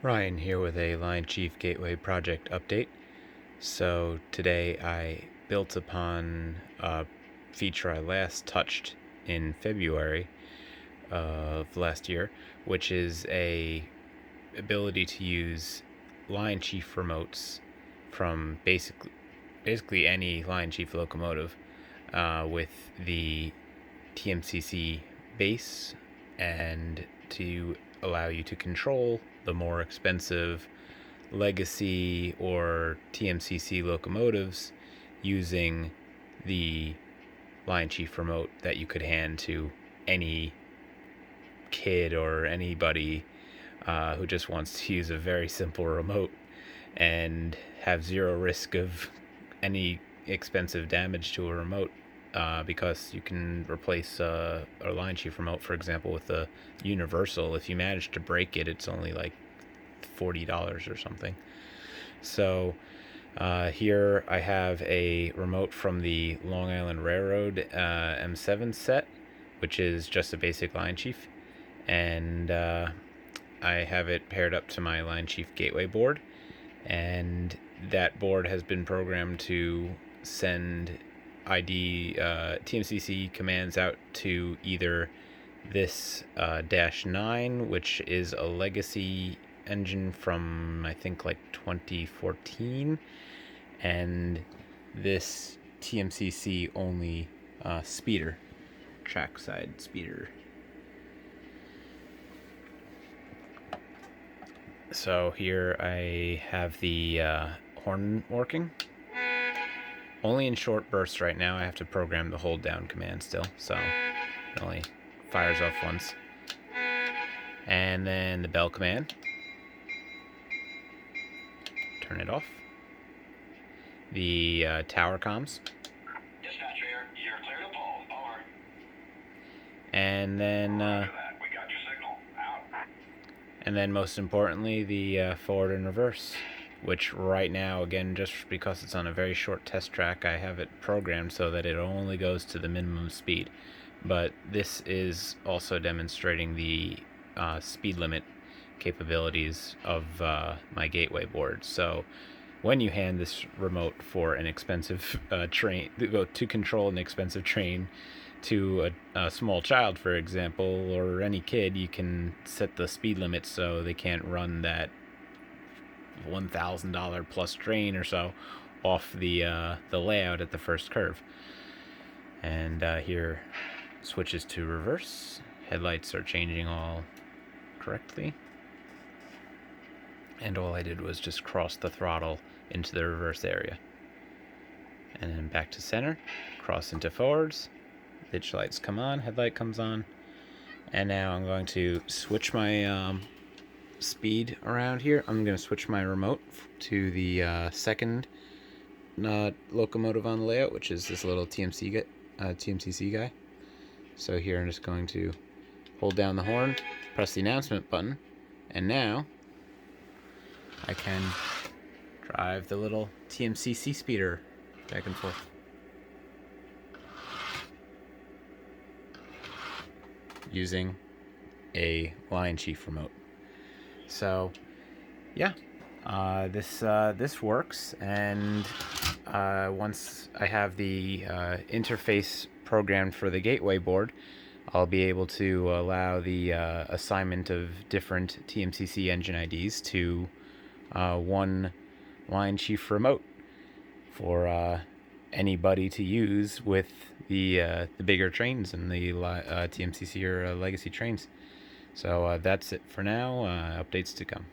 Ryan here with a LionChief Gateway Project update. So today I built upon a feature I last touched in February of last year, which is a ability to use LionChief remotes from basically any LionChief locomotive with the TMCC base, and to allow you to control the more expensive legacy or TMCC locomotives using the LionChief remote that you could hand to any kid or anybody who just wants to use a very simple remote and have zero risk of any expensive damage to a remote, because you can replace a LionChief remote, for example, with a universal. If you manage to break it, it's only like $40 or something. So here I have a remote from the Long Island Railroad M7 set, which is just a basic LionChief, and I have it paired up to my LionChief Gateway board, and that board has been programmed to send TMCC commands out to either this -9, which is a legacy engine from I think like 2014, and this TMCC only speeder, trackside speeder. So here I have the horn working. Only in short bursts right now. I have to program the hold down command still, so it only fires off once. And then the bell command. Turn it off. The tower comms. Dispatch here, you're clear to pull. Over. And then We got your signal. Out. and then most importantly, the forward and reverse, which right now, again, just because it's on a very short test track, I have it programmed so that it only goes to the minimum speed. But this is also demonstrating the speed limit capabilities of my gateway board. So when you hand this remote for an expensive train, to control an expensive train to a small child, for example, or any kid, you can set the speed limit so they can't run that $1,000 plus train or so off the layout at the first curve. And here switches to reverse. Headlights are changing all correctly. And all I did was just cross the throttle into the reverse area. And then back to center, cross into forwards. Ditch lights come on, headlight comes on. And now I'm going to switch my speed around here. I'm going to switch my remote to the second locomotive on the layout, which is this little TMCC guy. So here I'm just going to hold down the horn, press the announcement button, and now I can drive the little TMCC speeder back and forth. Using a LionChief remote. So, yeah, this works, and once I have the interface programmed for the gateway board, I'll be able to allow the assignment of different TMCC engine IDs to one LionChief remote for anybody to use with the bigger trains and the TMCC or legacy trains. So that's it for now. Updates to come.